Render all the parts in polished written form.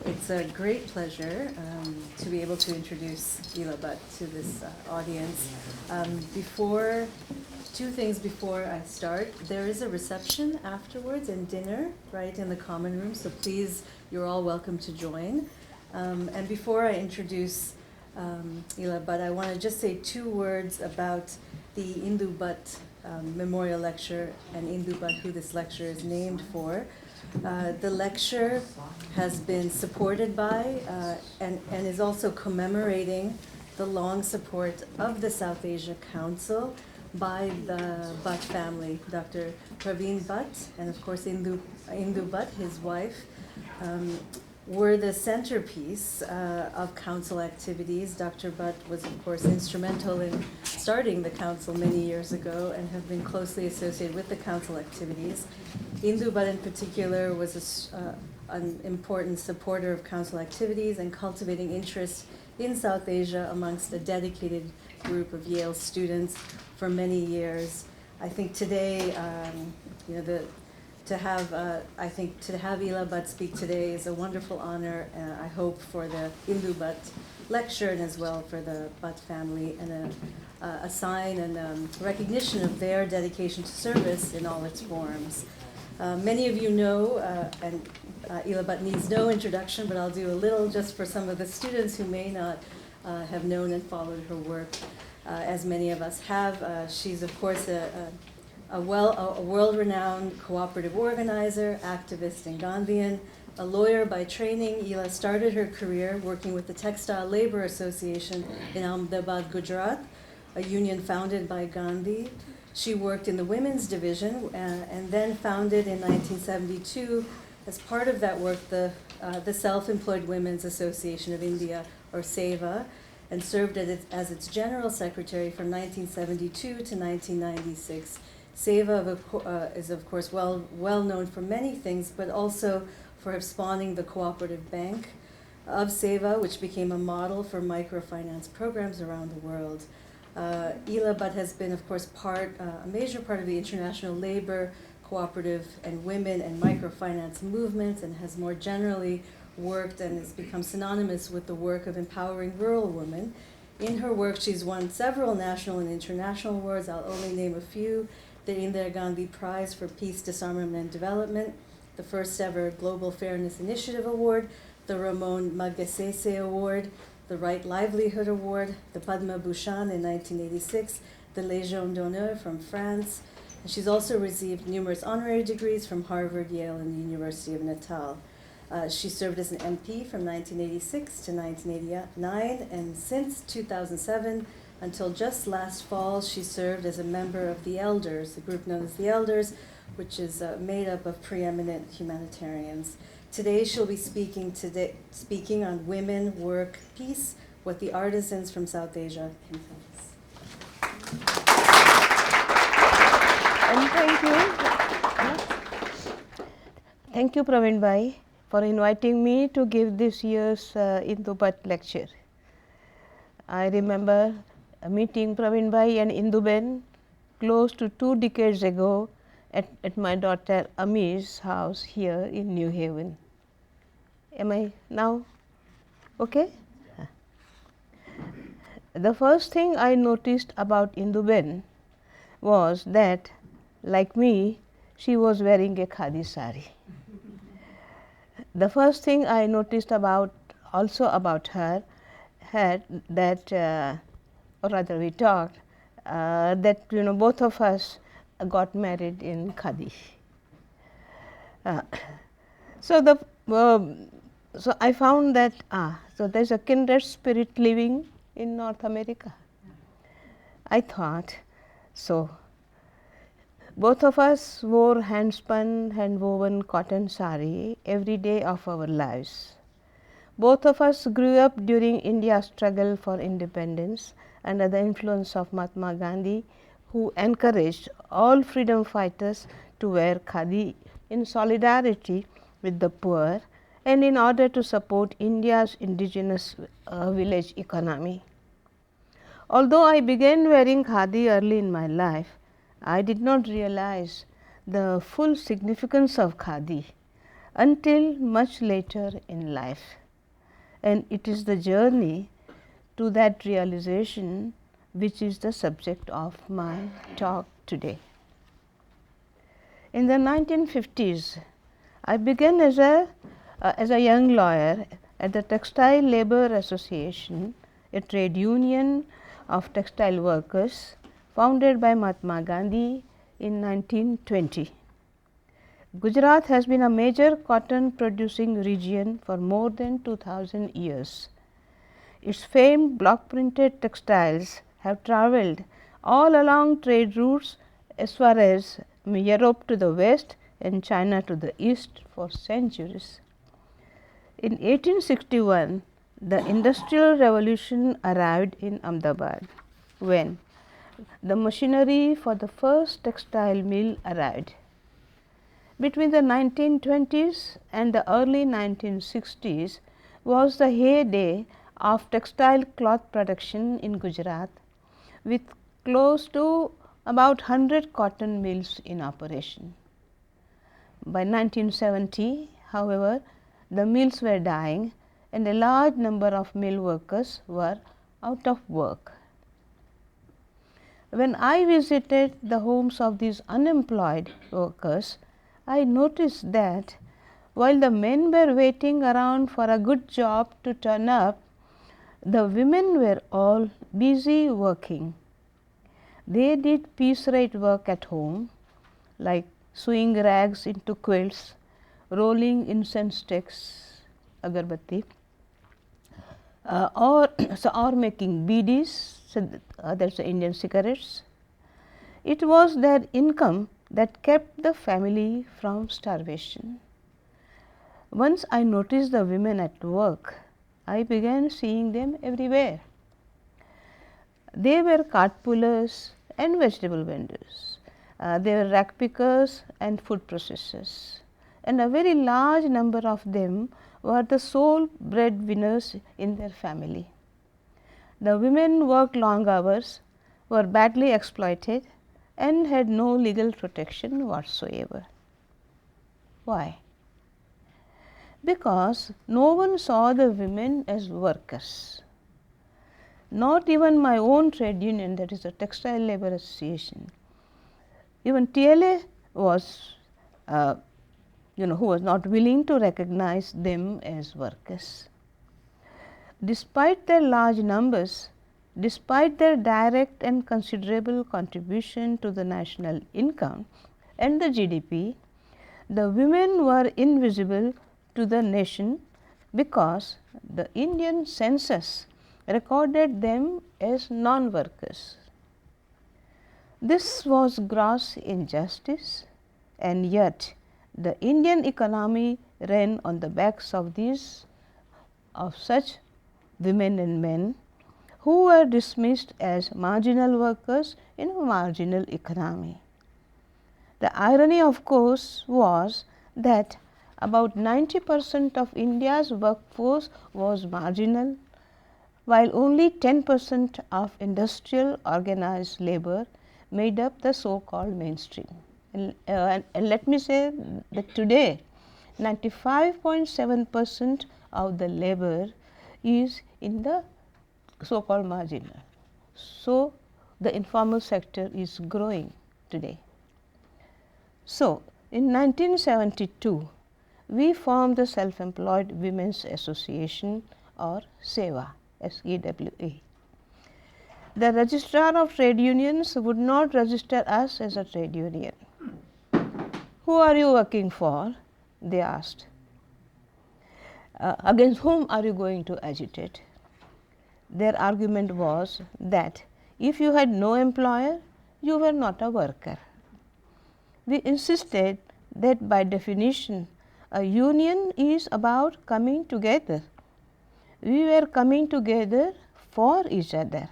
It's a great pleasure to be able to introduce Ela Bhatt to this audience. Two things before I start. There is a reception afterwards and dinner right in the common room, so please, you're all welcome to join. And before I introduce Ela Bhatt, I want to just say 2 words about the Indu Bhatt Memorial Lecture and Indu Bhatt, who this lecture is named for. The lecture has been supported by and is also commemorating the long support of the South Asia Council by the Bhatt family, Dr. Praveen Bhatt and of course Indu Bhatt, his wife, were the centerpiece of council activities. Dr. Bhatt was of course instrumental in starting the council many years ago and have been closely associated with the council activities. Indu Bhatt in particular was an important supporter of council activities and cultivating interest in South Asia amongst a dedicated group of Yale students for many years. I think today, to have Ela Bhatt speak today is a wonderful honor, I hope, for the Indu Bhatt lecture and as well for the Bhatt family, and a sign and recognition of their dedication to service in all its forms. Many of you know, and Ela Bhatt needs no introduction, but I'll do a little just for some of the students who may not have known and followed her work, as many of us have. She's, of course, a world-renowned cooperative organizer, activist, and Gandhian. A lawyer by training, Ela started her career working with the Textile Labor Association in Ahmedabad, Gujarat, a union founded by Gandhi. She worked in the women's division and then founded in 1972, as part of that work, the Self-Employed Women's Association of India, or SEWA, and served as its general secretary from 1972 to 1996. SEWA is, of course, well known for many things, but also for spawning the Cooperative Bank of SEWA, which became a model for microfinance programs around the world. Ela Bhatt has been, of course, a major part of the international labor, cooperative, and women and microfinance movements, and has more generally worked and has become synonymous with the work of empowering rural women. In her work, she's won several national and international awards. I'll only name a few: the Indira Gandhi Prize for Peace, Disarmament, and Development, the first ever Global Fairness Initiative Award, the Ramon Magsaysay Award, the Livelihood Award, the Padma Bhushan in 1986, the Légion d'honneur from France. And she's also received numerous honorary degrees from Harvard, Yale, and the University of Natal. She served as an MP from 1986 to 1989, and since 2007, until just last fall, she served as a member of the Elders, the group known as the Elders, which is made up of preeminent humanitarians. Today she'll be speaking on women, work, peace, what the artisans from South Asia can tell us. And thank you, Praveen Bhai, for inviting me to give this year's Indu Bhatt lecture. I remember meeting Praveen Bhai and Indu Ben close to 2 decades ago at my daughter Amir's house here in New Haven. Am I now okay? The first thing I noticed about Indu Ben was that, like me, she was wearing a khadi sari. The first thing I noticed also about her had that, or rather we talked, that both of us got married in khadi. So I found that so there's a kindred spirit living in North America. I thought so. Both of us wore hand-spun, hand-woven cotton sari every day of our lives. Both of us grew up during India's struggle for independence under the influence of Mahatma Gandhi, who encouraged all freedom fighters to wear khadi in solidarity with the poor and in order to support India's indigenous village economy. Although I began wearing khadi early in my life, I did not realize the full significance of khadi until much later in life. And it is the journey to that realization which is the subject of my talk today. In the 1950s, I began as a young lawyer at the Textile Labour Association, a trade union of textile workers founded by Mahatma Gandhi in 1920. Gujarat has been a major cotton producing region for more than 2000 years. Its famed block printed textiles have travelled all along trade routes as far as Europe to the west and China to the east for centuries. In 1861, the Industrial Revolution arrived in Ahmedabad, when the machinery for the first textile mill arrived. Between the 1920s and the early 1960s was the heyday of textile cloth production in Gujarat, with close to about 100 cotton mills in operation. By 1970, however, the mills were dying and a large number of mill workers were out of work. When I visited the homes of these unemployed workers, I noticed that while the men were waiting around for a good job to turn up, the women were all busy working. They did piece-rate work at home, like sewing rags into quilts, rolling incense sticks, agarbatti, or making beedis, that's the Indian cigarettes. It was their income that kept the family from starvation. Once I noticed the women at work, I began seeing them everywhere. They were cart pullers and vegetable vendors. They were rack pickers and food processors, and a very large number of them were the sole breadwinners in their family. The women worked long hours, were badly exploited, and had no legal protection whatsoever. Why? Because no one saw the women as workers. Not even my own trade union, that is the Textile Labour Association. Even TLA was, who was not willing to recognize them as workers. Despite their large numbers, despite their direct and considerable contribution to the national income and the GDP, the women were invisible to the nation because the Indian census recorded them as non-workers. This was gross injustice, and yet the Indian economy ran on the backs of such women and men who were dismissed as marginal workers in a marginal economy. The irony, of course, was that about 90% of India's workforce was marginal, while only 10% of industrial organized labor made up the so-called mainstream. And let me say that today 95.7% of the labor is in the so-called marginal. So, the informal sector is growing today. So, in 1972, we formed the Self-Employed Women's Association, or SEWA, SEWA. The registrar of trade unions would not register us as a trade union. Who are you working for? They asked. Against whom are you going to agitate? Their argument was that if you had no employer, you were not a worker. We insisted that by definition, a union is about coming together. We were coming together for each other,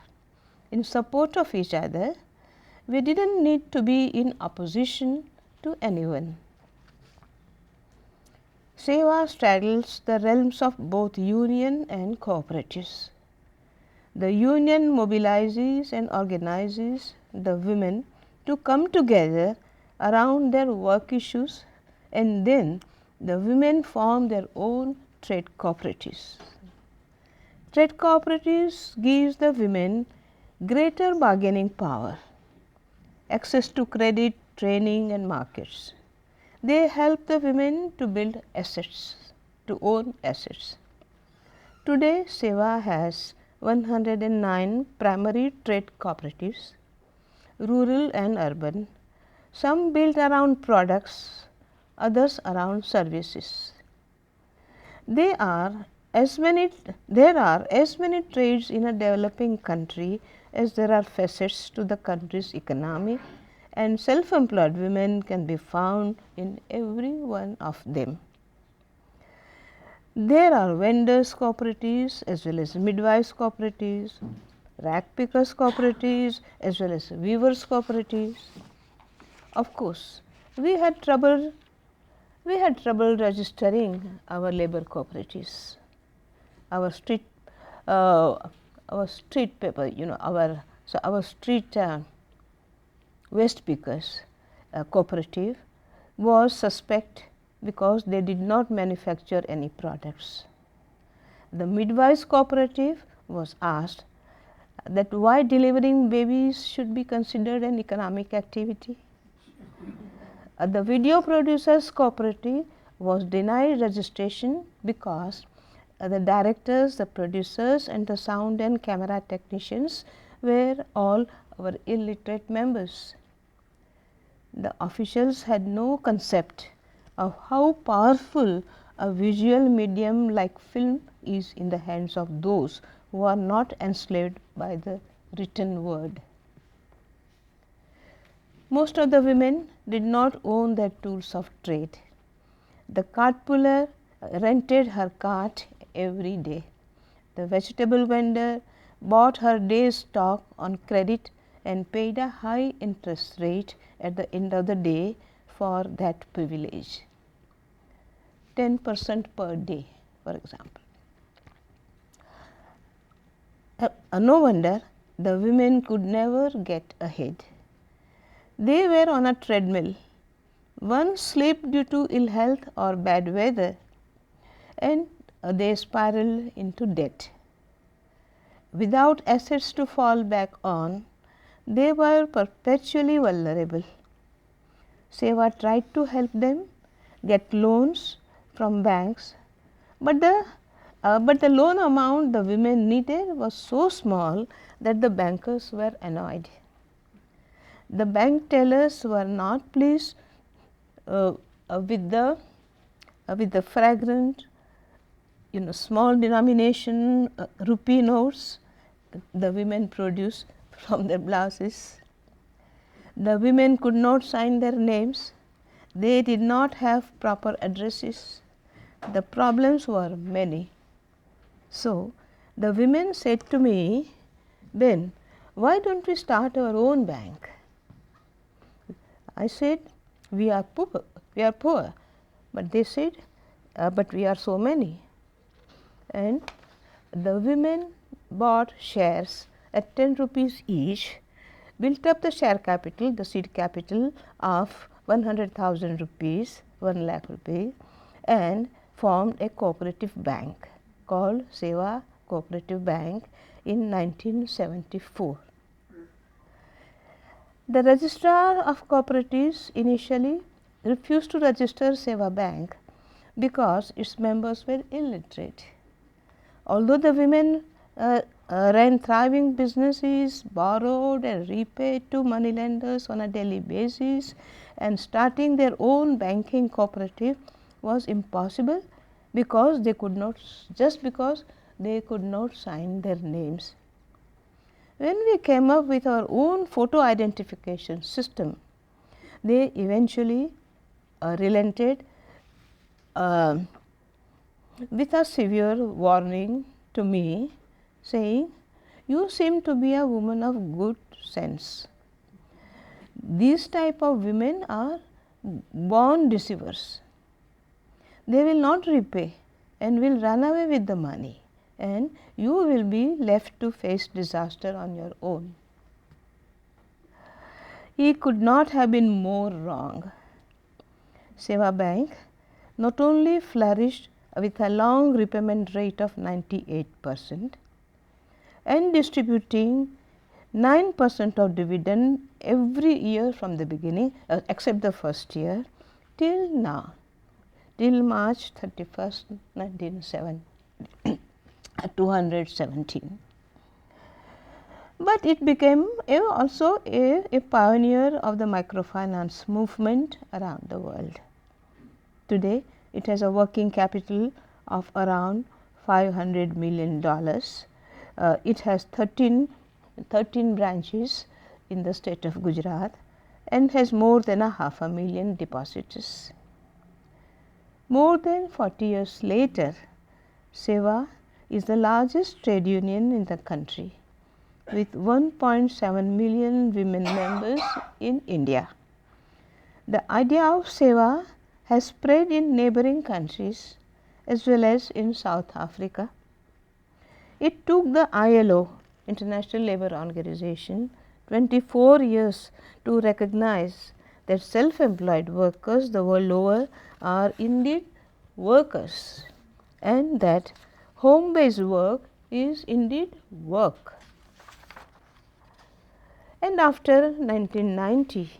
in support of each other. We didn't need to be in opposition to anyone. SEWA straddles the realms of both union and cooperatives. The union mobilizes and organizes the women to come together around their work issues, and then the women formed their own trade cooperatives. Trade cooperatives gives the women greater bargaining power, access to credit, training and markets. They help the women to build assets, to own assets. Today, SEWA has 109 primary trade cooperatives, rural and urban, some built around products, others around services. There are as many trades in a developing country as there are facets to the country's economy, and self-employed women can be found in every one of them. There are vendors cooperatives as well as midwives cooperatives, rag pickers cooperatives as well as weavers cooperatives. Of course, we had trouble registering our labor cooperatives, our street paper, our street waste pickers cooperative was suspect because they did not manufacture any products. The midwives cooperative was asked that why delivering babies should be considered an economic activity. The video producers cooperative was denied registration because the directors, the producers and the sound and camera technicians were all our illiterate members. The officials had no concept of how powerful a visual medium like film is in the hands of those who are not enslaved by the written word. Most of the women did not own their tools of trade. The cart puller rented her cart every day. The vegetable vendor bought her day's stock on credit and paid a high interest rate at the end of the day for that privilege, 10% per day, for example. No wonder the women could never get ahead. They were on a treadmill. One slipped due to ill health or bad weather, and they spiraled into debt. Without assets to fall back on, they were perpetually vulnerable. SEWA tried to help them get loans from banks, but the loan amount the women needed was so small that the bankers were annoyed. The bank tellers were not pleased with the fragrant, small denomination rupee notes the women produced from their blouses. The women could not sign their names. They did not have proper addresses. The problems were many. So, the women said to me, "Ben, why don't we start our own bank?" I said, we are poor, but they said, but we are so many. And the women bought shares at 10 rupees each, built up the share capital, the seed capital of 100,000 rupees, 1 lakh rupees, and formed a cooperative bank called SEWA Cooperative Bank in 1974. The registrar of cooperatives initially refused to register SEWA Bank because its members were illiterate. Although the women ran thriving businesses, borrowed and repaid to moneylenders on a daily basis, and starting their own banking cooperative was impossible because they could not sign their names. When we came up with our own photo identification system, they eventually relented with a severe warning to me, saying, "You seem to be a woman of good sense. These type of women are born deceivers. They will not repay and will run away with the money, and you will be left to face disaster on your own." He could not have been more wrong. SEWA Bank not only flourished with a long repayment rate of 98% and distributing 9% of dividend every year from the beginning, except the first year, till now, till March 31st, 217. But it became also a pioneer of the microfinance movement around the world. Today, it has a working capital of around $500 million. It has 13 branches in the state of Gujarat and has more than 500,000 depositors. More than 40 years later, SEWA is the largest trade union in the country with 1.7 million women members in India. The idea of SEWA has spread in neighboring countries as well as in South Africa. It took the ILO, International Labour Organization, 24 years to recognize that self-employed workers the world over are indeed workers and that home-based work is indeed work. And after 1990,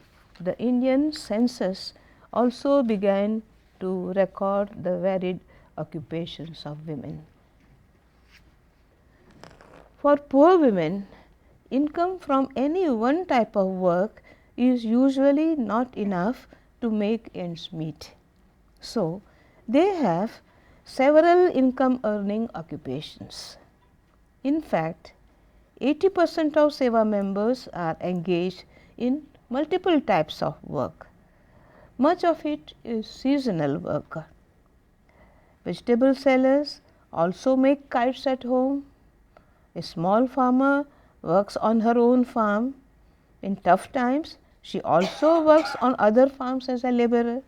the Indian census also began to record the varied occupations of women. For poor women, income from any one type of work is usually not enough to make ends meet. So, they have several income earning occupations. In fact, 80% of SEWA members are engaged in multiple types of work. Much of it is seasonal work. Vegetable sellers also make kites at home. A small farmer works on her own farm. In tough times, she also works on other farms as a laborer.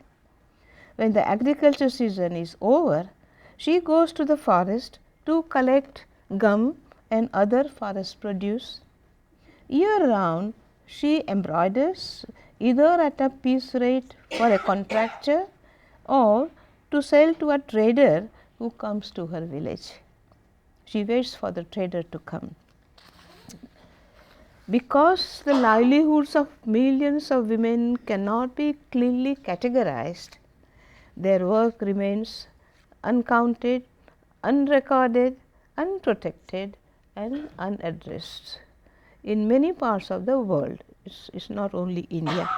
When the agriculture season is over, she goes to the forest to collect gum and other forest produce. Year round, she embroiders either at a piece rate for a contractor or to sell to a trader who comes to her village. She waits for the trader to come. Because the livelihoods of millions of women cannot be clearly categorized, their work remains uncounted, unrecorded, unprotected and unaddressed in many parts of the world. It's not only India,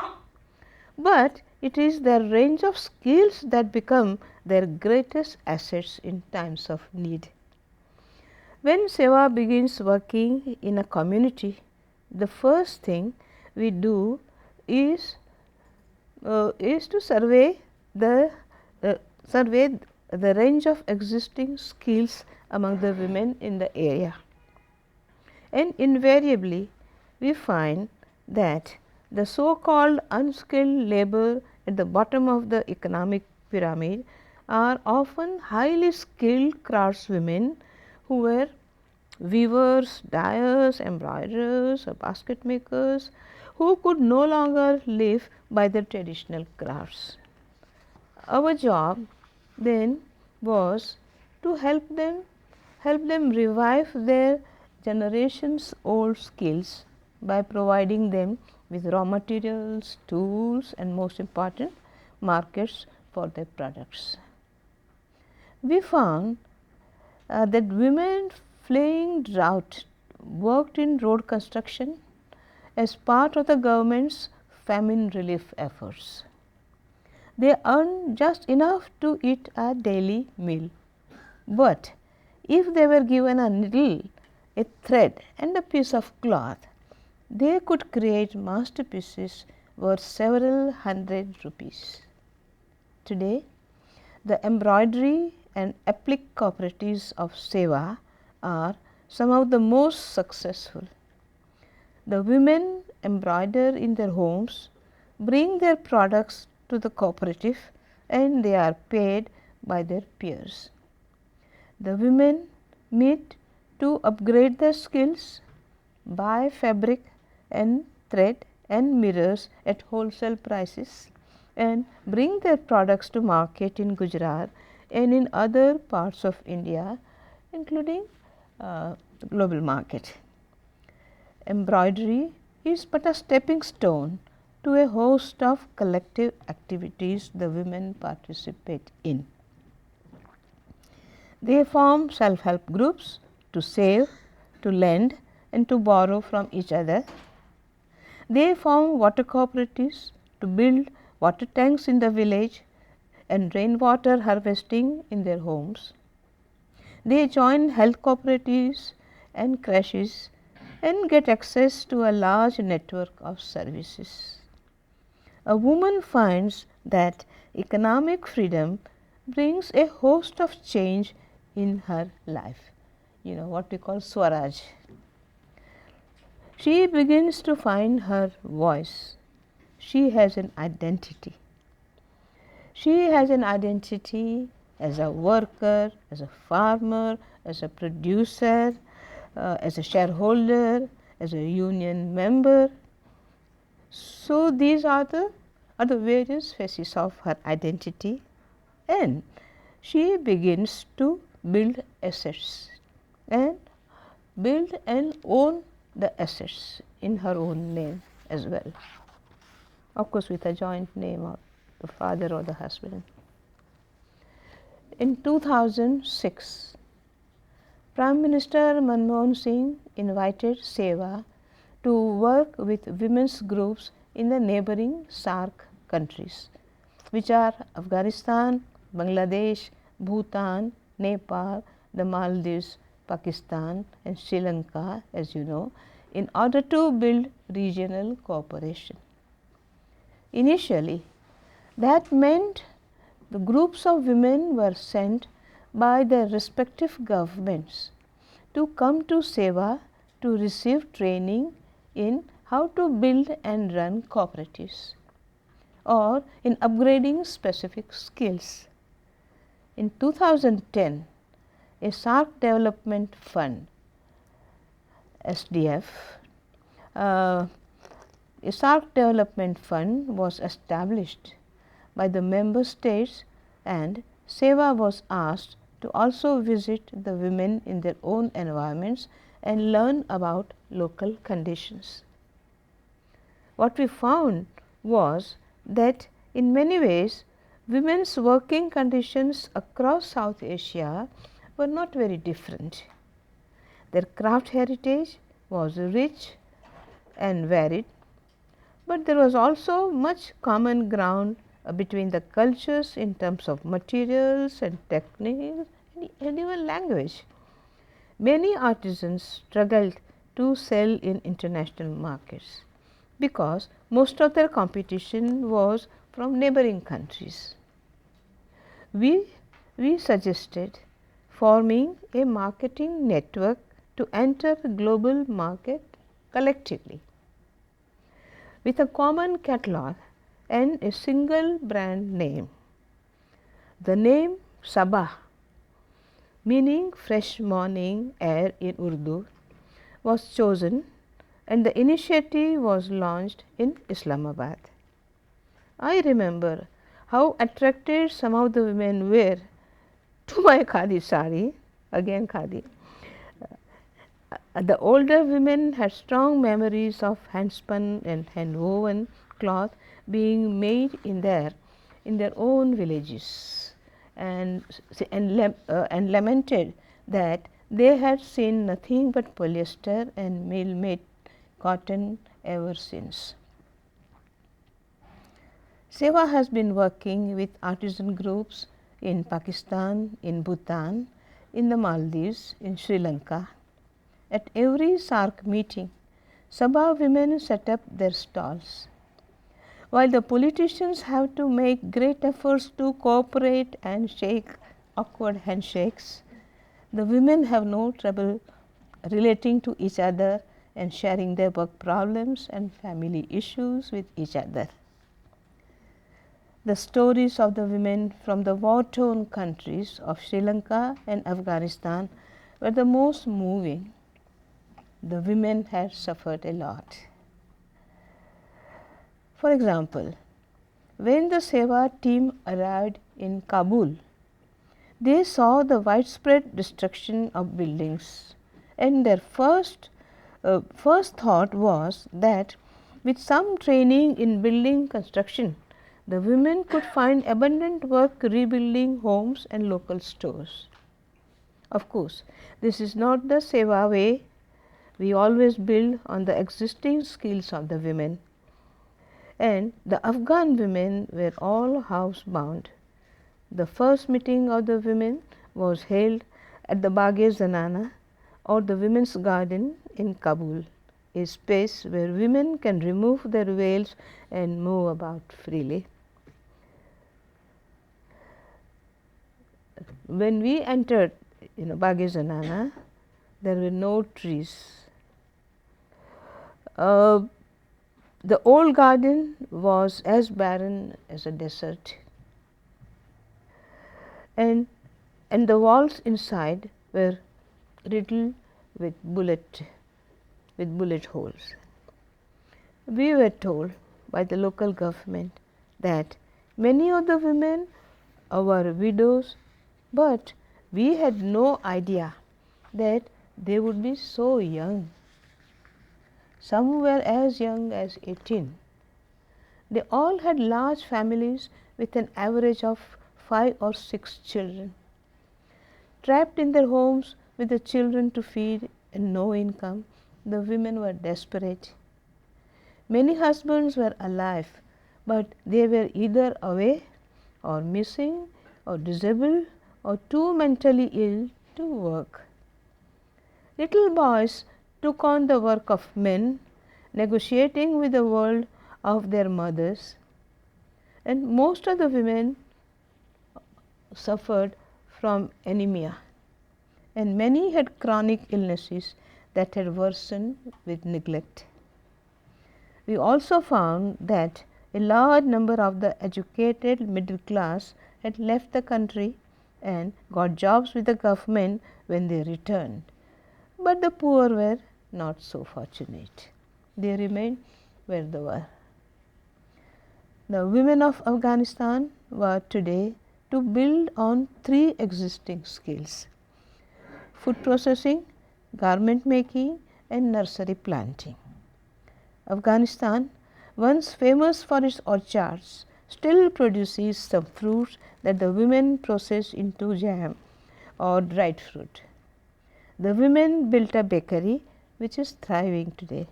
but it is their range of skills that become their greatest assets in times of need. When SEWA begins working in a community, the first thing we do is to survey the range of existing skills among the women in the area. And invariably, we find that the so-called unskilled labor at the bottom of the economic pyramid are often highly skilled craftswomen who were weavers, dyers, embroiderers or basket makers who could no longer live by their traditional crafts. Our job then was to help them revive their generations old skills by providing them with raw materials, tools and most important markets for their products. We found that women fleeing drought worked in road construction as part of the government's famine relief efforts. They earned just enough to eat a daily meal, but if they were given a needle, a thread and a piece of cloth, they could create masterpieces worth several hundred rupees. Today, the embroidery and applique cooperatives of SEWA are some of the most successful. The women embroider in their homes, bring their products to the cooperative and they are paid by their peers. The women meet to upgrade their skills, buy fabric and thread and mirrors at wholesale prices and bring their products to market in Gujarat and in other parts of India, including global market. Embroidery is but a stepping stone to a host of collective activities the women participate in. They form self-help groups to save, to lend and to borrow from each other. They form water cooperatives to build water tanks in the village and rainwater harvesting in their homes. They join health cooperatives and creches and get access to a large network of services. A woman finds that economic freedom brings a host of change in her life, what we call Swaraj. She begins to find her voice. She has an identity. She has an identity as a worker, as a farmer, as a producer, as a shareholder, as a union member. So these are the various faces of her identity, and she begins to build assets and own the assets in her own name as well, of course with a joint name of the father or the husband. In 2006, Prime Minister Manmohan Singh invited SEWA to work with women's groups in the neighboring SAARC countries, which are Afghanistan, Bangladesh, Bhutan, Nepal, the Maldives, Pakistan and Sri Lanka, as you know, in order to build regional cooperation. Initially, that meant the groups of women were sent by their respective governments to come to SEWA to receive training in how to build and run cooperatives or in upgrading specific skills. In 2010, a SAARC Development Fund, SDF, a SAARC Development Fund was established by the member states, and SEWA was asked to also visit the women in their own environments and learn about local conditions. What we found was that in many ways women's working conditions across South Asia were not very different. Their craft heritage was rich and varied, but there was also much common ground between the cultures in terms of materials and techniques and even language. Many artisans struggled to sell in international markets because most of their competition was from neighboring countries. We suggested forming a marketing network to enter the global market collectively with a common catalog and a single brand name. The name Sabah, meaning fresh morning air in Urdu, was chosen and the initiative was launched in Islamabad. I remember how attracted some of the women were to my khadi sari, again khadi. The older women had strong memories of handspun and hand-woven cloth being made in their own villages, and lamented that they had seen nothing but polyester and mill-made cotton ever since. SEWA has been working with artisan groups in Pakistan, in Bhutan, in the Maldives, in Sri Lanka. At every SAARC meeting, Sabah women set up their stalls. While the politicians have to make great efforts to cooperate and shake awkward handshakes, the women have no trouble relating to each other and sharing their work problems and family issues with each other. The stories of the women from the war-torn countries of Sri Lanka and Afghanistan were the most moving. The women had suffered a lot. For example, when the SEWA team arrived in Kabul, they saw the widespread destruction of buildings, and their first thought was that with some training in building construction, the women could find abundant work rebuilding homes and local stores. Of course, this is not the SEWA way. We always build on the existing skills of the women, and the Afghan women were all housebound. The first meeting of the women was held at the Bagh-e-Zanana, or the Women's Garden in Kabul, a space where women can remove their veils and move about freely. When we entered Bagh-e-Zanana, there were no trees. The old garden was as barren as a desert, and the walls inside were riddled with bullet holes. We were told by the local government that many of the women were widows, but we had no idea that they would be so young. Some were as young as 18. They all had large families with an average of 5 or 6 children. Trapped in their homes with the children to feed and no income, the women were desperate. Many husbands were alive, but they were either away or missing or disabled or too mentally ill to work. Little boys took on the work of men, negotiating with the world of their mothers, and most of the women suffered from anemia, and many had chronic illnesses that had worsened with neglect. We also found that a large number of the educated middle class had left the country and got jobs with the government when they returned, but the poor were not so fortunate. They remained where they were. The women of Afghanistan were today to build on 3 existing skills: food processing, garment making, and nursery planting. Afghanistan, once famous for its orchards, still produces some fruits that the women process into jam or dried fruit. The women built a bakery which is thriving today.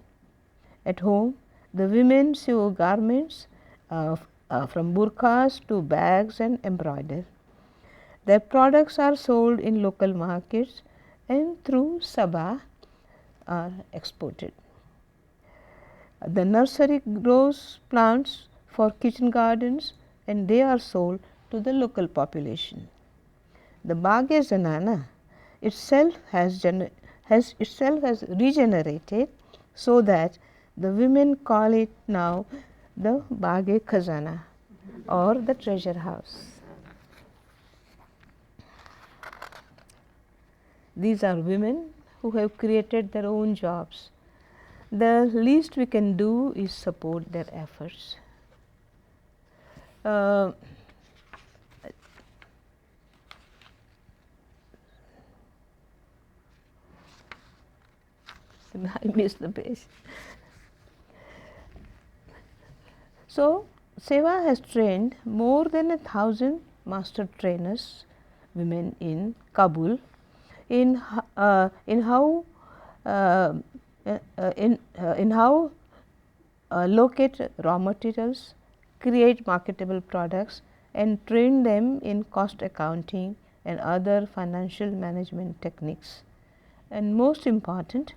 At home, the women sew garments from burqas to bags and embroider. Their products are sold in local markets and through Sabha are exported. The nursery grows plants for kitchen gardens and they are sold to the local population. The Bagh-e-Zanana itself has regenerated so that the women call it now the Bagh-e-Khazana, or the treasure house. These are women who have created their own jobs. The least we can do is support their efforts. I missed the page. So, SEWA has trained more than 1,000 master trainers, women in Kabul, in how locate raw materials, create marketable products, and train them in cost accounting and other financial management techniques. And most important,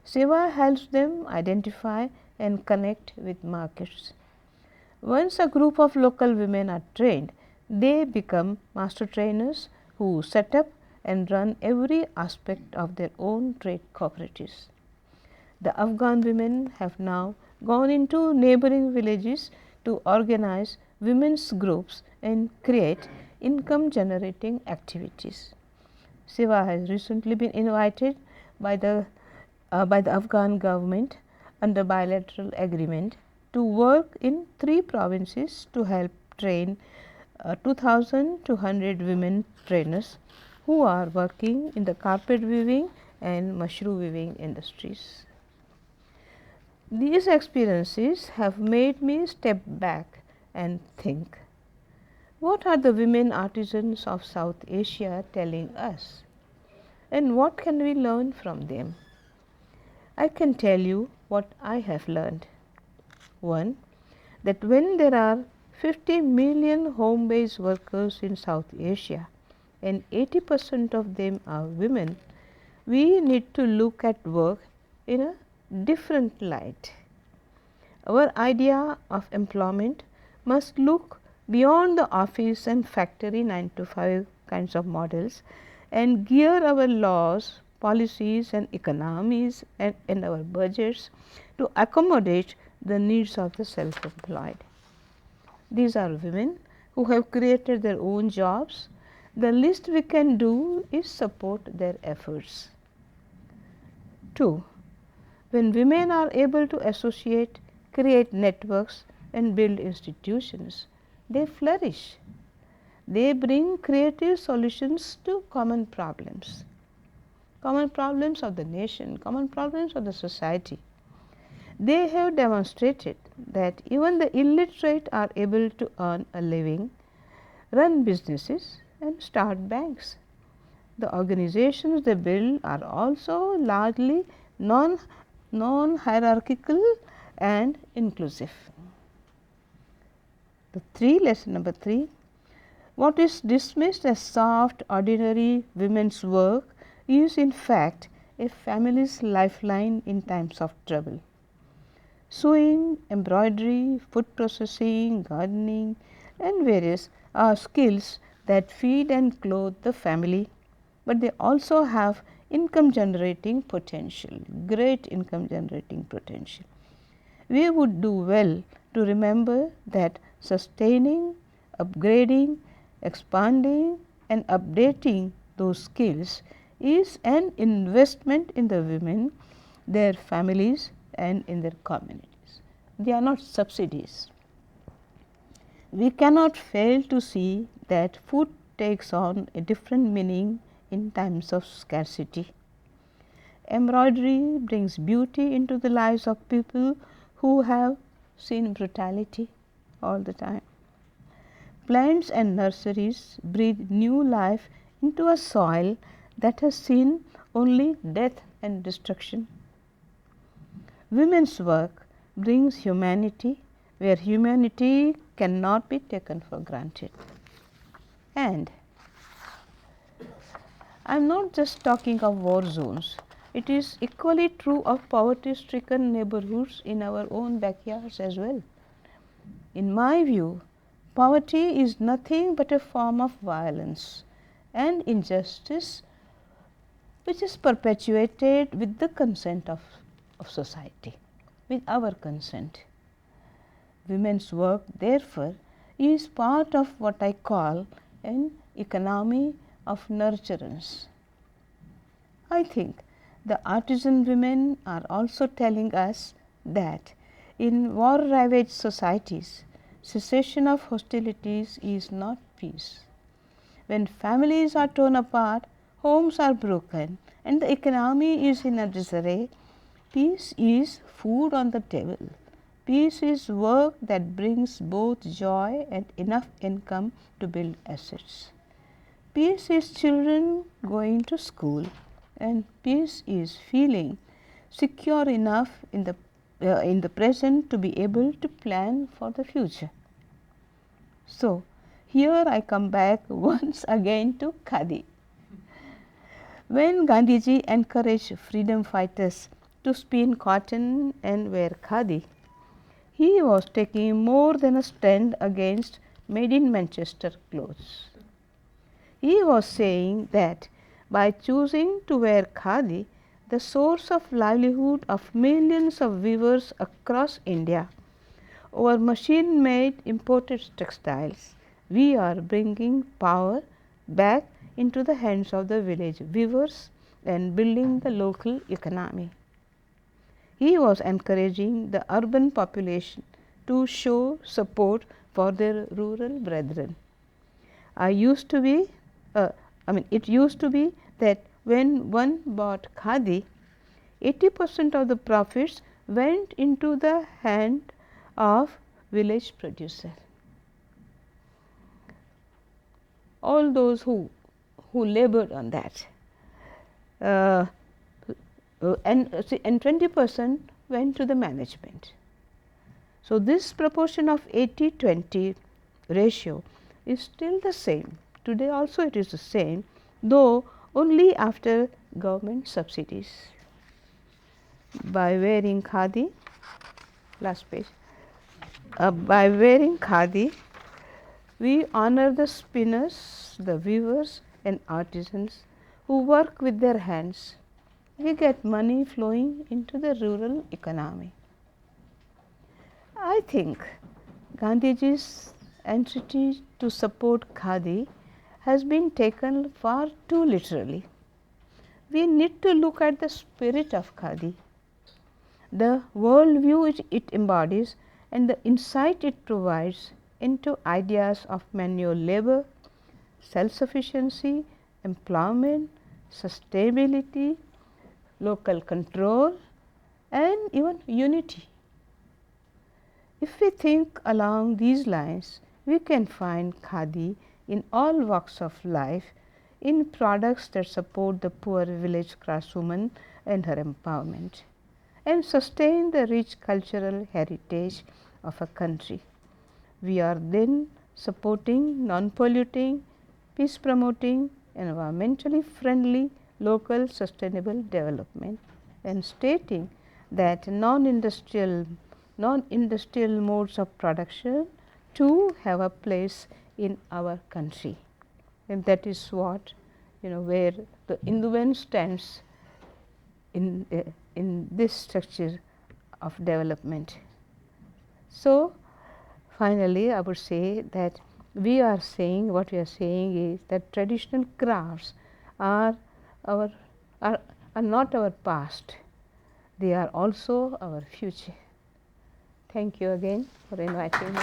SEWA helps them identify and connect with markets. Once a group of local women are trained, they become master trainers who set up and run every aspect of their own trade cooperatives. The Afghan women have now gone into neighboring villages to organize women's groups and create income generating activities. SEWA has recently been invited by the Afghan government under bilateral agreement to work in 3 provinces to help train 2,200 women trainers who are working in the carpet weaving and mushroom weaving industries. These experiences have made me step back and think, what are the women artisans of South Asia telling us, and what can we learn from them? I can tell you what I have learned. 1. That when there are 50 million home-based workers in South Asia and 80% of them are women, we need to look at work in a different light. Our idea of employment must look beyond the office and factory 9 to 5 kinds of models and gear our laws, policies and economies and our budgets to accommodate the needs of the self-employed. These are women who have created their own jobs. The least we can do is support their efforts. 2. When women are able to associate, create networks and build institutions, they flourish. They bring creative solutions to common problems of the nation, common problems of the society. They have demonstrated that even the illiterate are able to earn a living, run businesses and start banks. The organizations they build are also largely non-hierarchical and inclusive. Lesson number 3, what is dismissed as soft, ordinary women's work is in fact a family's lifeline in times of trouble. Sewing, embroidery, food processing, gardening and various are skills that feed and clothe the family, but they also have income generating potential, great income generating potential. We would do well to remember that sustaining, upgrading, expanding and updating those skills is an investment in the women, their families and in their communities. They are not subsidies. We cannot fail to see that food takes on a different meaning in times of scarcity. Embroidery brings beauty into the lives of people who have seen brutality all the time. Plants and nurseries breathe new life into a soil that has seen only death and destruction. Women's work brings humanity where humanity cannot be taken for granted. And I am not just talking of war zones. It is equally true of poverty-stricken neighborhoods in our own backyards as well. In my view, poverty is nothing but a form of violence and injustice which is perpetuated with the consent of society, with our consent. Women's work, therefore, is part of what I call an economy of nurturance. I think the artisan women are also telling us that in war-ravaged societies, cessation of hostilities is not peace. When families are torn apart, homes are broken and the economy is in a disarray, peace is food on the table. Peace is work that brings both joy and enough income to build assets. Peace is children going to school and peace is feeling secure enough in the present to be able to plan for the future. So, here I come back once again to khadi. When Gandhiji encouraged freedom fighters to spin cotton and wear khadi, he was taking more than a stand against made in Manchester clothes. He was saying that by choosing to wear khadi, the source of livelihood of millions of weavers across India, over machine-made imported textiles, we are bringing power back into the hands of the village weavers and building the local economy. He was encouraging the urban population to show support for their rural brethren. It used to be that when one bought khadi, 80% of the profits went into the hand of village producer. All those who labored on that, and 20% went to the management. So this proportion of 80-20 ratio is still the same. Today also it is the same, though only after government subsidies. By wearing khadi, last page, by wearing khadi, we honor the spinners, the weavers and artisans who work with their hands. We get money flowing into the rural economy. I think Gandhiji's entreaty to support khadi has been taken far too literally. We need to look at the spirit of khadi, the worldview it embodies and the insight it provides into ideas of manual labor, self-sufficiency, employment, sustainability, local control and even unity. If we think along these lines, we can find khadi in all walks of life, in products that support the poor village craftswoman and her empowerment, and sustain the rich cultural heritage of a country. We are then supporting non-polluting, peace-promoting, environmentally friendly local sustainable development and stating that non-industrial modes of production too have a place in our country. And that is what, where the Hinduism stands in this structure of development. So finally, I would say that what we are saying is that traditional crafts are not our past, they are also our future. Thank you again for inviting me.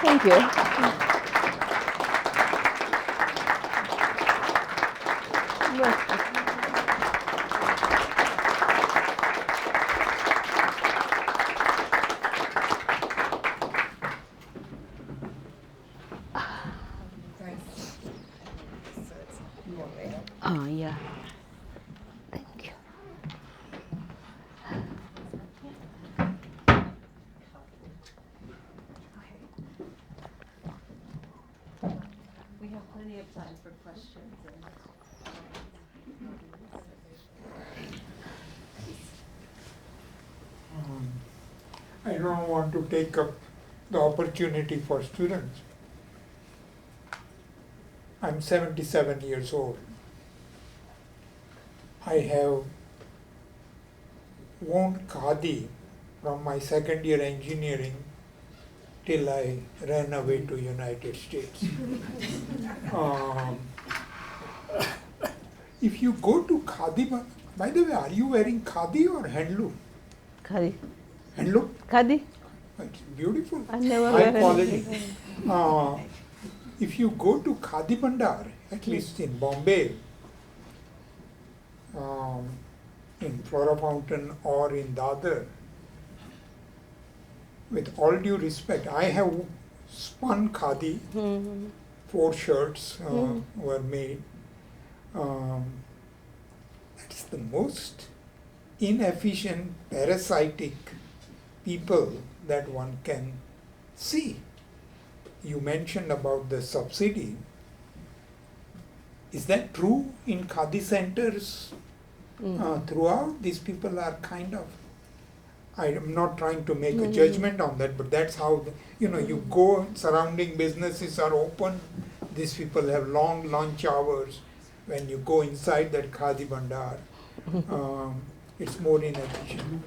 Thank you. Yeah. Thank you. We have plenty of time for questions. I don't want to take up the opportunity for students. I'm 77 years old. I have worn khadi from my second year engineering till I ran away to United States. If you go to khadi, by the way, are you wearing khadi or handloom? Khadi. Handloom? Khadi. It's beautiful. I never high wear quality. anything. If you go to Khadi Bhandar, at least in Bombay, in Flora Fountain or in Dadar, with all due respect, I have spun khadi, 4 shirts were made. That's the most inefficient, parasitic people that one can see. You mentioned about the subsidy. Is that true in khadi centers throughout? These people are kind of, I am not trying to make a judgment on that, but that's how, you go, surrounding businesses are open, these people have long lunch hours. When you go inside that khadi bhandar, it's more inefficient.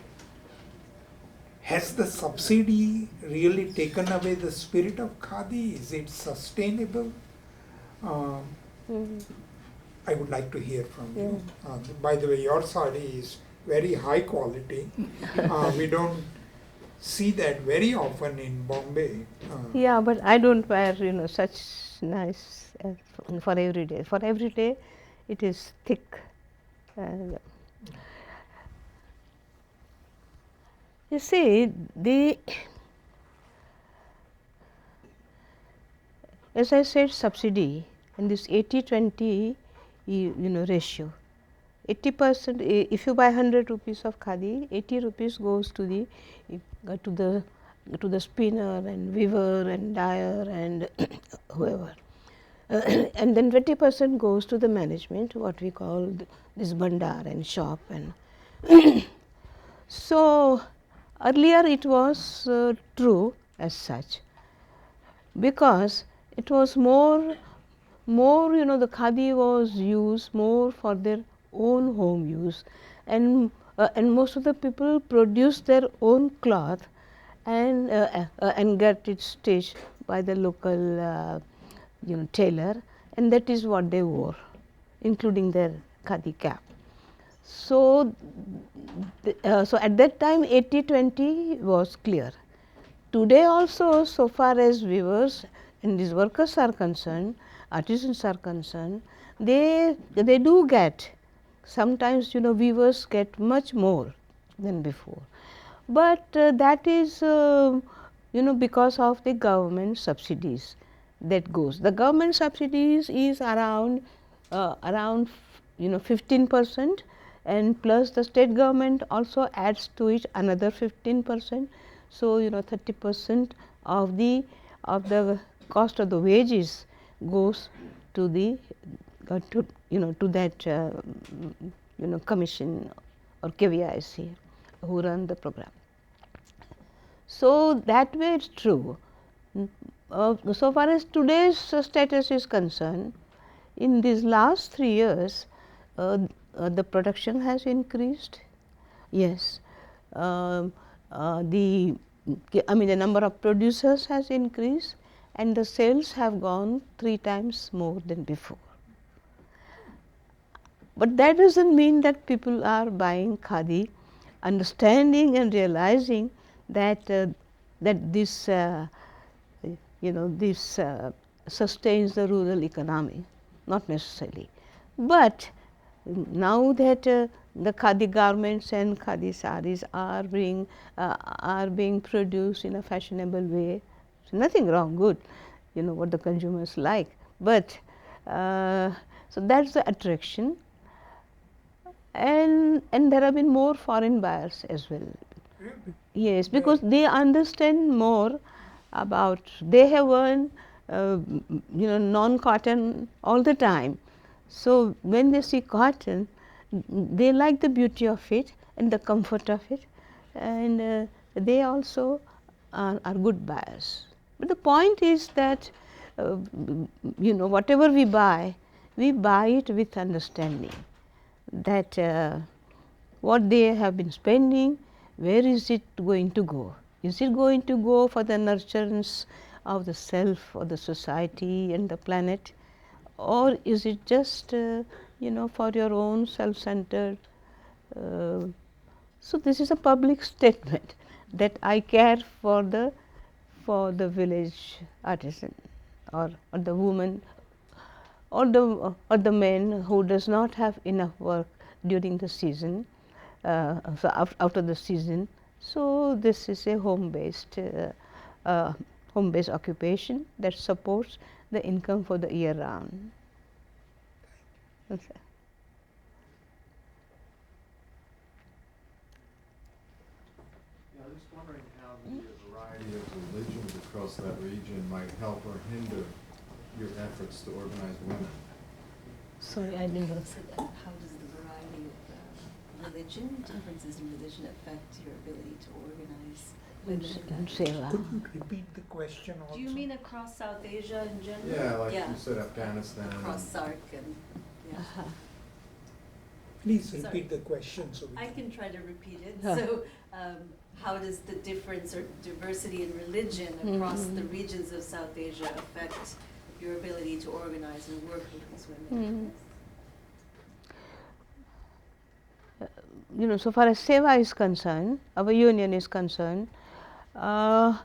Has the subsidy really taken away the spirit of khadi? Is it sustainable? I would like to hear from you. By the way, your sari is very high quality. We don't see that very often in Bombay. Yeah, but I don't wear, such nice for every day. For every day, it is thick. And you see, as I said, subsidy and this 80-20, ratio. 80%, if you buy 100 rupees of khadi, 80 rupees goes to the spinner and weaver and dyer and whoever. And then 20% goes to the management, what we call this bandar and shop. And so earlier it was true as such, because it was more, the khadi was used more for their own home use, and most of the people produce their own cloth and get it stitched by the local tailor, and that is what they wore, including their khadi cap. So, so at that time 80-20 was clear. Today also, so far as weavers and these workers are concerned, artisans are concerned, they do get, sometimes weavers get much more than before, but that is because of the government subsidies that goes. The government subsidies is around 15%, and plus the state government also adds to it another 15%. So 30% of the cost of the wages goes to the to that commission or KVIC who run the program. So that way it's true. So far as today's status is concerned, in these last 3 years, the production has increased. Yes, the number of producers has increased, and the sales have gone 3 times more than before. But that doesn't mean that people are buying khadi, understanding and realizing that this this sustains the rural economy, not necessarily. But now that the khadi garments and khadi sarees are being produced in a fashionable way, so nothing wrong, good, what the consumers like. But so that's the attraction, and there have been more foreign buyers as well. Really? Yes, because they understand more about, they have earned non-cotton all the time. So when they see cotton, they like the beauty of it and the comfort of it, and they also are good buyers. But the point is that whatever we buy it with understanding that what they have been spending, where is it going to go? Is it going to go for the nurturance of the self or the society and the planet, or is it just for your own self-centered? So this is a public statement that I care for the village artisan, or the woman, or the man who does not have enough work during the season, so after the season. So this is a home-based occupation that supports the income for the year round. Okay. Yeah, I'm just wondering how the variety of religions across that region might help or hinder your efforts to organize women. Sorry, I didn't know. So how does the variety of religion, differences in religion, affect your ability to organize women? SEWA. Could you repeat the question also? Do you mean across South Asia in general? Yeah, like you said, Afghanistan. Across SARC and, yeah. Please Sorry. repeat the question. So I can try to repeat it. Huh. So, how does the difference or diversity in religion across the regions of South Asia affect your ability to organize and work with these women? so far as SEWA is concerned, our union is concerned, our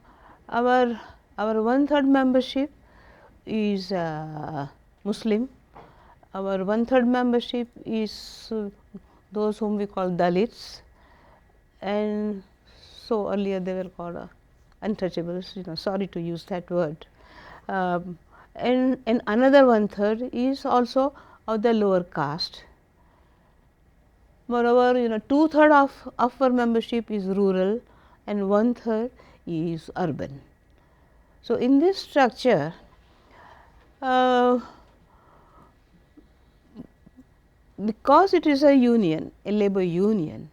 1/3 membership is Muslim. Our 1/3 membership is those whom we call Dalits, and so earlier they were called untouchables. Sorry to use that word. And another 1/3 is also of the lower caste. Moreover, 2/3 of our membership is rural and 1/3 is urban. So, in this structure, because it is a union, a labor union,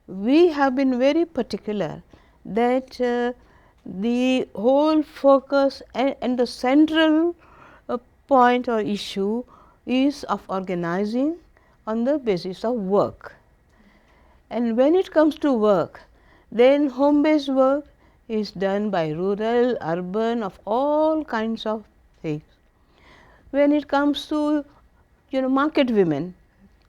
we have been very particular that the whole focus and the central point or issue is of organizing on the basis of work. And when it comes to work, then home based work is done by rural, urban, of all kinds of things. When it comes to market women,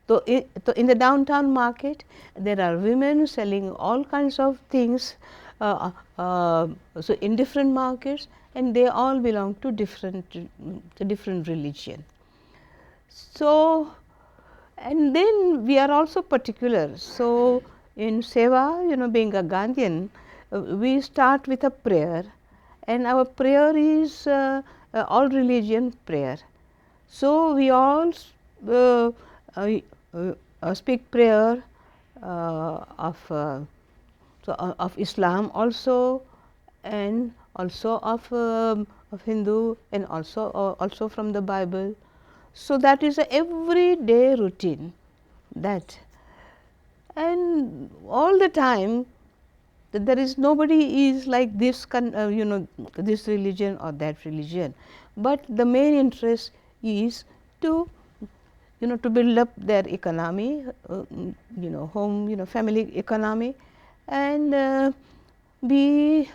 so in the downtown market there are women selling all kinds of things so in different markets, and they all belong to different religion. So, and then we are also particular. So, in SEWA, being a Gandhian, we start with a prayer, and our prayer is all religion prayer. So, we all speak prayer of Islam also, and also of Hindu, and also from the Bible. So, that is a everyday routine that, and all the time there is nobody is like this this religion or that religion, but the main interest is to to build up their economy, home, family economy, and be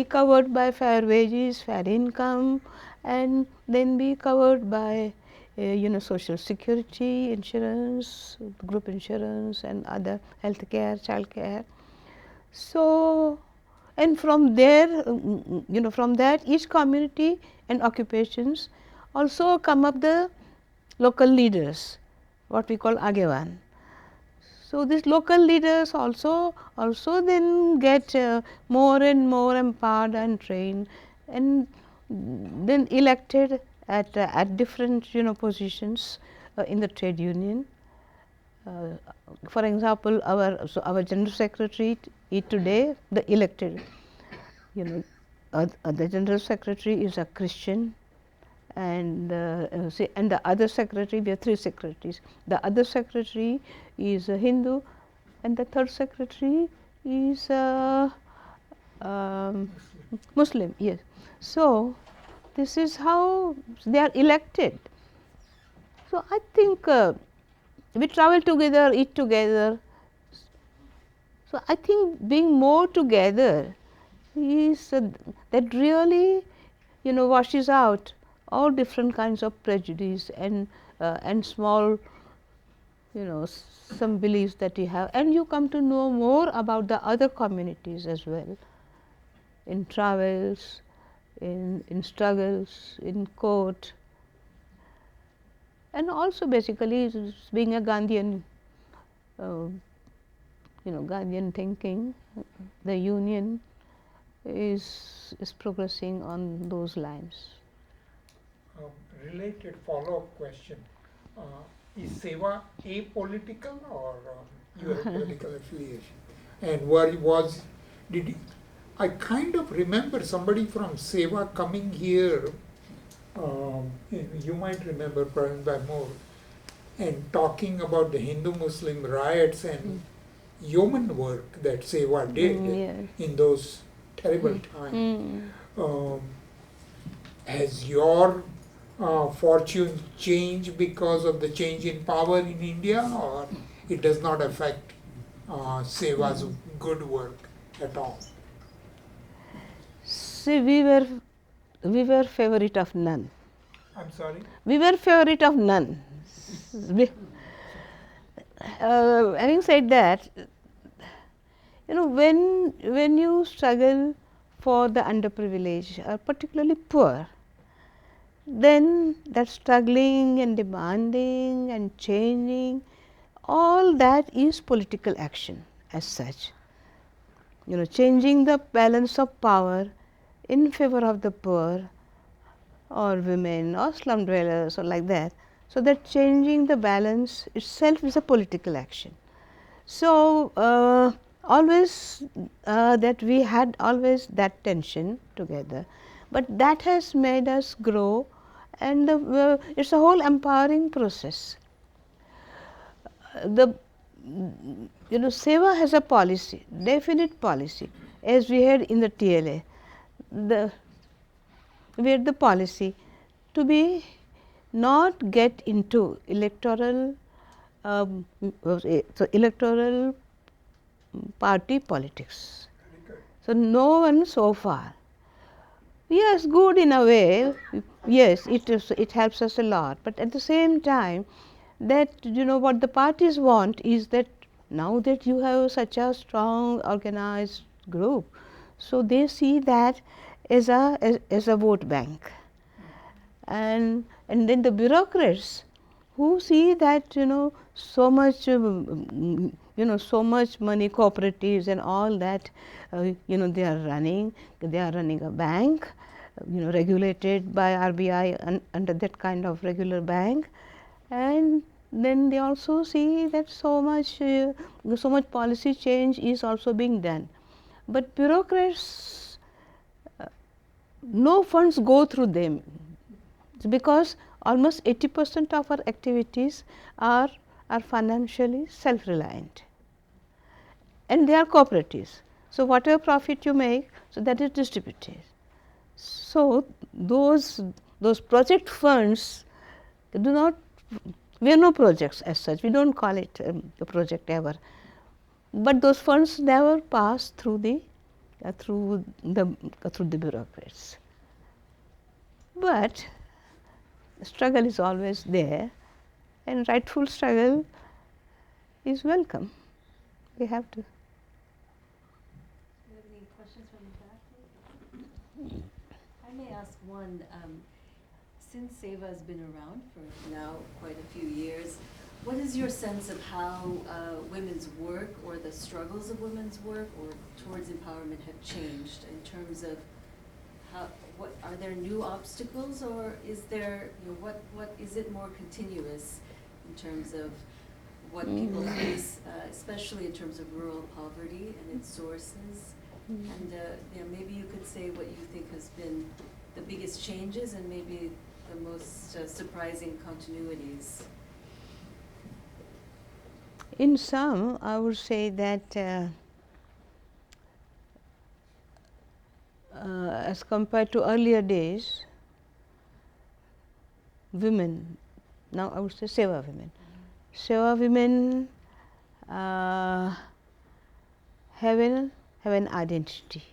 covered by fair wages, fair income, and then be covered by social security, insurance, group insurance, and other health care, child care. So, and from there, from that each community and occupations also come up the local leaders, what we call Agevan. So, these local leaders also then get more and more empowered and trained, and then elected at different positions in the trade union. For example, our general secretary is today the elected. The general secretary is a Christian, and and the other secretary, we have 3 secretaries. The other secretary is a Hindu, and the 3rd secretary is Muslim. Yes. So, this is how they are elected. So, I think we travel together, eat together. So, I think being more together is that really washes out all different kinds of prejudice and small some beliefs that you have, and you come to know more about the other communities as well, in travels, in struggles, in court, and also basically being a Gandhian, Gandhian thinking, the union is progressing on those lines. Related follow-up question. Is SEWA apolitical, or you have political affiliation? And I kind of remember somebody from SEWA coming here, you might remember Praveen Moore, and talking about the Hindu-Muslim riots and yeoman work that SEWA did in those terrible times. Has your fortune changed because of the change in power in India, or it does not affect SEWA's good work at all? See, we were favorite of none. I'm sorry? We were favorite of none. having said that, when you struggle for the underprivileged or particularly poor, then that struggling and demanding and changing, all that is political action as such. Changing the balance of power in favor of the poor or women or slum dwellers or like that. So, that changing the balance itself is a political action. So, always that we had always that tension together, but that has made us grow, and it is a whole empowering process. The SEWA has a policy, definite policy, as we had in the TLA. We had the policy to be not get into electoral electoral party politics. So, no one so far. Yes, good in a way. Yes, it helps us a lot, but at the same time, that what the parties want is that now that you have such a strong organized group, so they see that as a vote bank, and then the bureaucrats who see that so much so much money, cooperatives and all that they are running a bank regulated by RBI under that kind of regular bank, and then they also see that so much policy change is also being done, but bureaucrats, no funds go through them, because almost 80% of our activities are financially self-reliant, and they are cooperatives. So, whatever profit you make, so that is distributed. So, those project funds do not, we have no projects as such, we do not call it a project ever, but those funds never pass through the bureaucrats. But struggle is always there, and rightful struggle is welcome. We have to. Do you have any questions from the back? I may ask one. Since SEWA has been around for now quite a few years, what is your sense of how women's work or the struggles of women's work or towards empowerment have changed in terms of what are there new obstacles, or is there what is it more continuous in terms of what people face, especially in terms of rural poverty and its sources? And maybe you could say what you think has been the biggest changes and maybe the most surprising continuities. In sum, I would say that as compared to earlier days, women, now I would say SEWA women, SEWA women have an identity,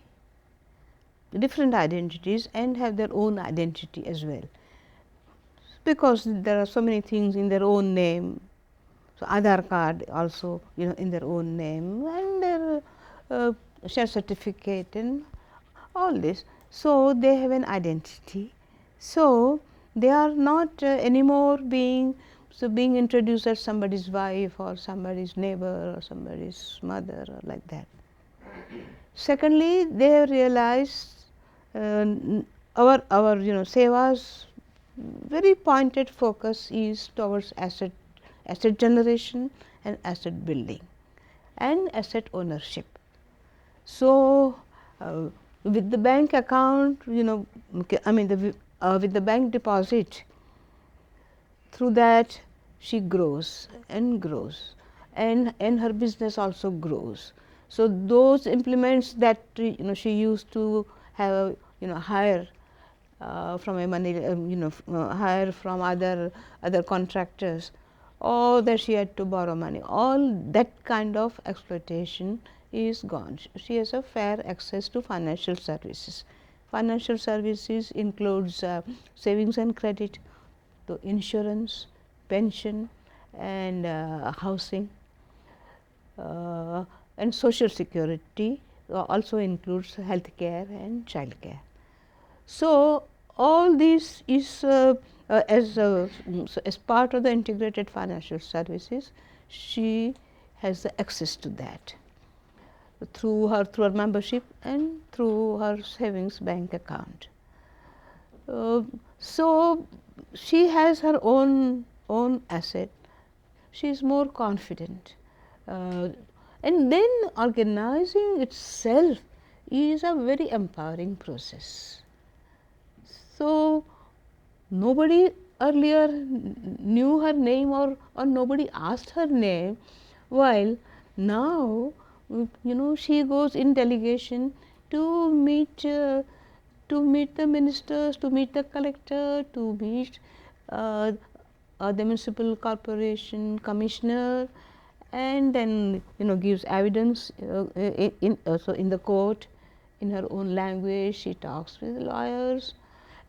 different identities, and have their own identity as well, because there are so many things in their own name. So, Aadhaar card also in their own name, and their share certificate and all this. So, they have an identity. So, they are not anymore being introduced as somebody's wife or somebody's neighbor or somebody's mother or like that. Secondly, they have realized our SEWA's very pointed focus is towards asset generation and asset building and asset ownership. So, with the bank account, with the bank deposit, through that she grows and grows, and her business also grows. So, those implements that she used to have hire from a money hire from other contractors, or that she had to borrow money, all that kind of exploitation is gone. She has a fair access to financial services. Financial services includes savings and credit, to insurance, pension and housing, and social security also includes healthcare and childcare. So, all this is as part of the integrated financial services, she has the access to that through her membership and through her savings bank account. So, she has her own asset. She is more confident, and then organizing itself is a very empowering process. So, nobody earlier knew her name, or nobody asked her name, while now she goes in delegation to meet the ministers, to meet the collector, to meet the municipal corporation commissioner, and then gives evidence in the court in her own language. She talks with lawyers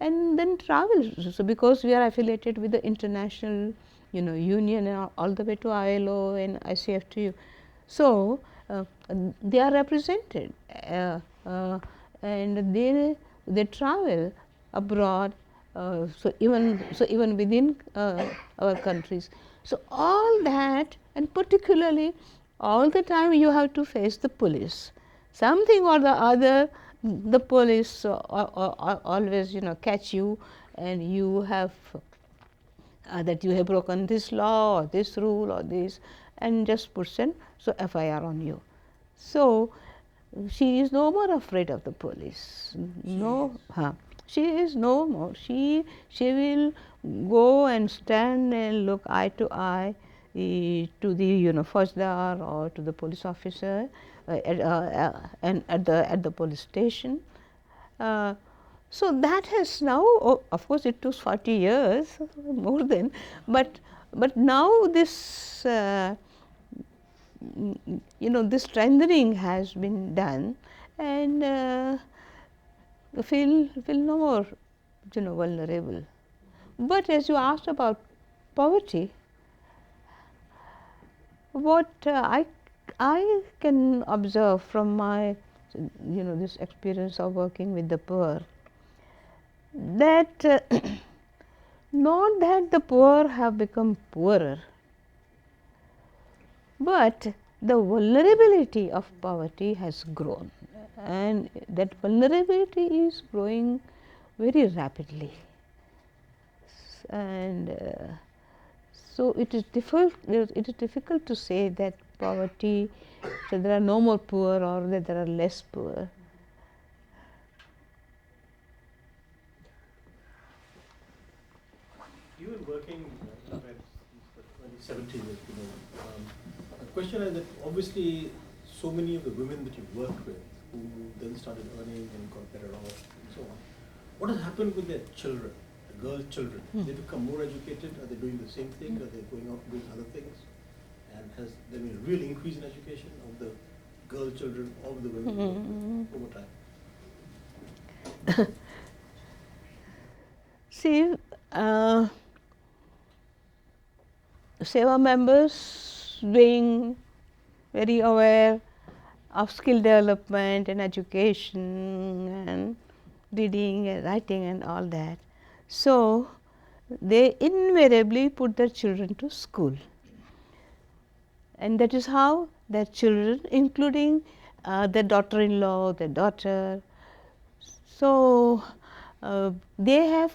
and then travels. So, because we are affiliated with the international union and all the way to ILO and ICFTU, so they are represented and they travel abroad. So even within our countries. So all that, and particularly all the time you have to face the police. Something or the other, the police always catch you, and you have that you have broken this law or this rule or this, and just puts an FIR on you. So she is no more afraid of the police. She is no more. She will go and stand and look eye to eye to the Faujdar or to the police officer and at the police station. So that has now, of course, it took 40 years more than, but now this this strengthening has been done, and feel no more vulnerable. But as you asked about poverty, what I can observe from my this experience of working with the poor, that not that the poor have become poorer, but the vulnerability of poverty has grown, and that vulnerability is growing very rapidly. And so it is difficult to say that poverty, so there are no more poor or that there are less poor. You were working for 17 years, the question is that obviously so many of the women that you worked with who then started earning and got better off and so on, what has happened with their children, the girl children? They become more educated? Are they doing the same thing? Are they going out doing other things? And has there been a real increase in education of the girl children of the women over time? See, SEWA members being very aware of skill development and education and reading and writing and all that. So, they invariably put their children to school, and that is how their children, including their daughter-in-law, their daughter, so they have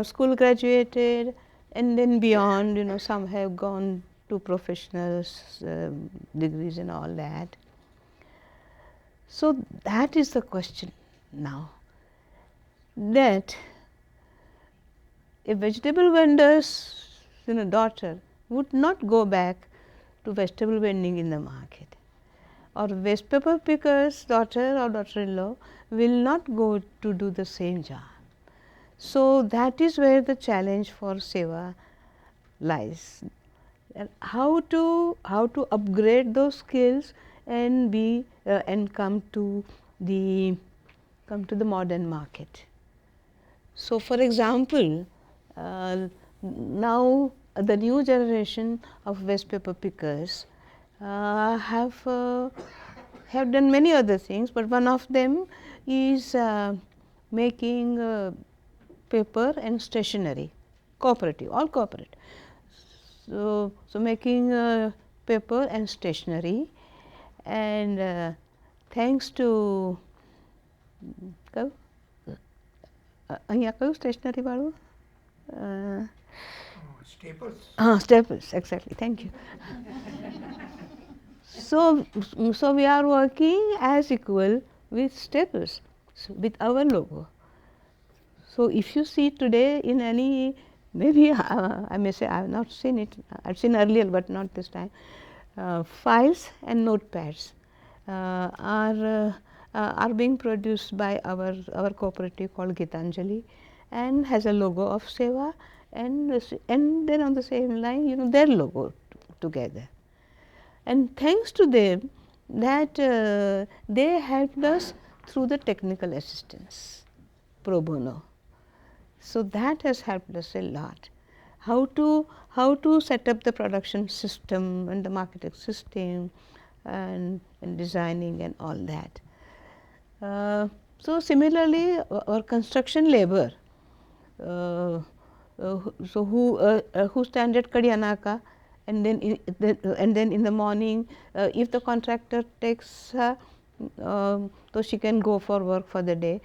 school graduated, and then beyond some have gone to professional degrees and all that. So that is the question now, that a vegetable vendor's daughter would not go back to vegetable vending in the market, or waste paper picker's daughter or daughter-in-law will not go to do the same job. So that is where the challenge for SEWA lies, and how to upgrade those skills and be and come to the modern market. So, for example, now the new generation of waste paper pickers have done many other things, but one of them is making paper and stationery, cooperative, all cooperative. So making paper and stationery, and thanks to અહીંયા કયું stationary વાળું Staples. Staples, exactly, thank you. So we are working as equal with Staples, with our logo. So if you see today in any, maybe I may say I have not seen it, I have seen earlier but not this time, files and notepads are being produced by our cooperative called Gitanjali, and has a logo of SEWA, and then on the same line, their logo together. And thanks to them that they helped us through the technical assistance pro bono. So that has helped us a lot. How to set up the production system and the marketing system and designing and all that. So similarly, our construction labor, who stand at Kadianaka, and then in the morning, if the contractor takes her, so she can go for work for the day.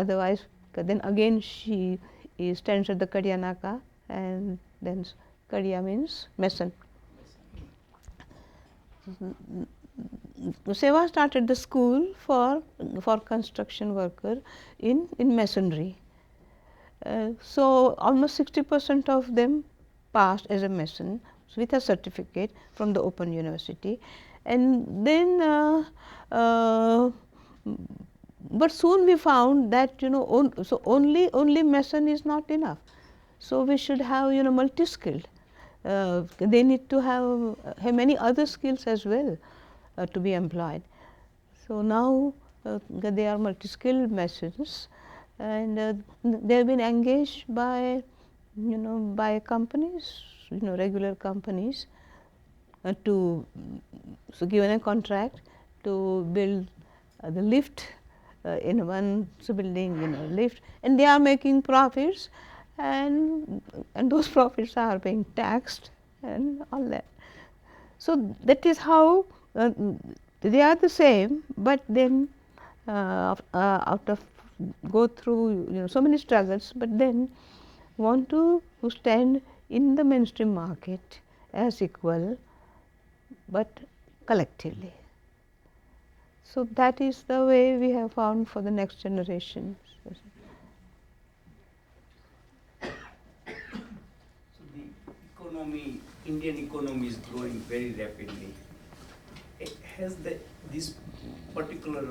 Otherwise, then again she stands at the Kadianaka, and then Kadiya means mason. SEWA started the school for construction worker in masonry. So almost 60% of them passed as a mason with a certificate from the Open University, and then but soon we found that so only mason is not enough. So we should have multi-skilled. They need to have many other skills as well to be employed. So now they are multi-skilled masons, and they have been engaged by companies, regular companies, to given a contract to build the lift in one building, lift, and they are making profits, and those profits are being taxed and all that. So that is how they are the same, but then out of go through so many struggles, but then want to stand in the mainstream market as equal, but collectively. So that is the way we have found for the next generation. So the economy, Indian economy is growing very rapidly. Has these particular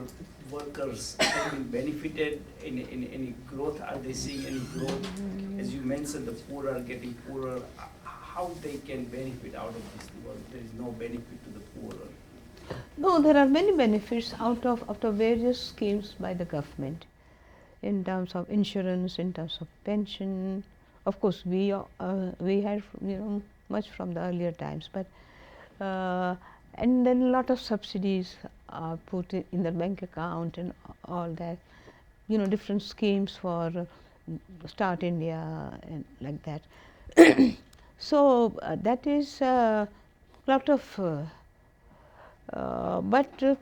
workers have been benefited in any growth? Are they seeing any growth? As you mentioned, the poor are getting poorer. How they can benefit out of this work? There is no benefit to the poor. No, there are many benefits out of various schemes by the government, in terms of insurance, in terms of pension. Of course, we had much from the earlier times, but and then a lot of subsidies are put in the bank account and all that. Different schemes for Start India and like that. So that is a lot of. But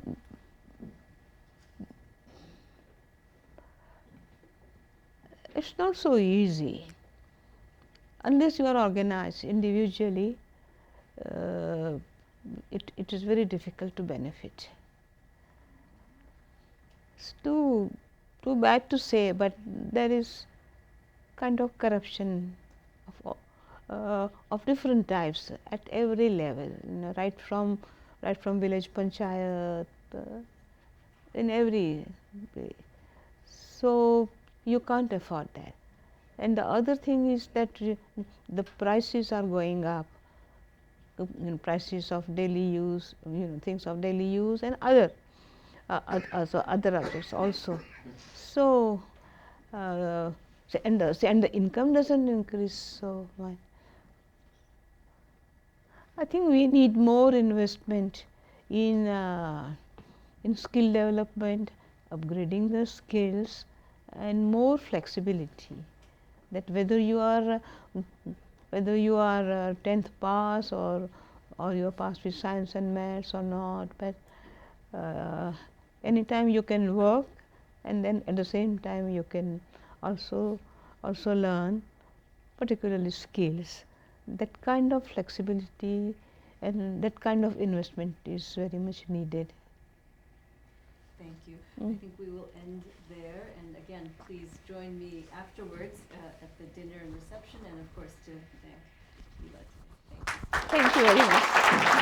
it's not so easy unless you are organized individually. It is very difficult to benefit. It's too bad to say, but there is kind of corruption of different types at every level, right from village panchayat, in every way. So you can't afford that. And the other thing is that the prices are going up. Prices of daily use, things of daily use, and other objects also. So and the income doesn't increase so much. I think we need more investment in skill development, upgrading the skills, and more flexibility. That whether you are 10th pass or you are passed with science and maths or not, but anytime you can work, and then at the same time you can also learn particularly skills. That kind of flexibility and that kind of investment is very much needed. Thank you. I Mm. think we will end there. And again, please join me afterwards at the dinner and reception, and of course to thank Ela today. Thank you. Thank you very much.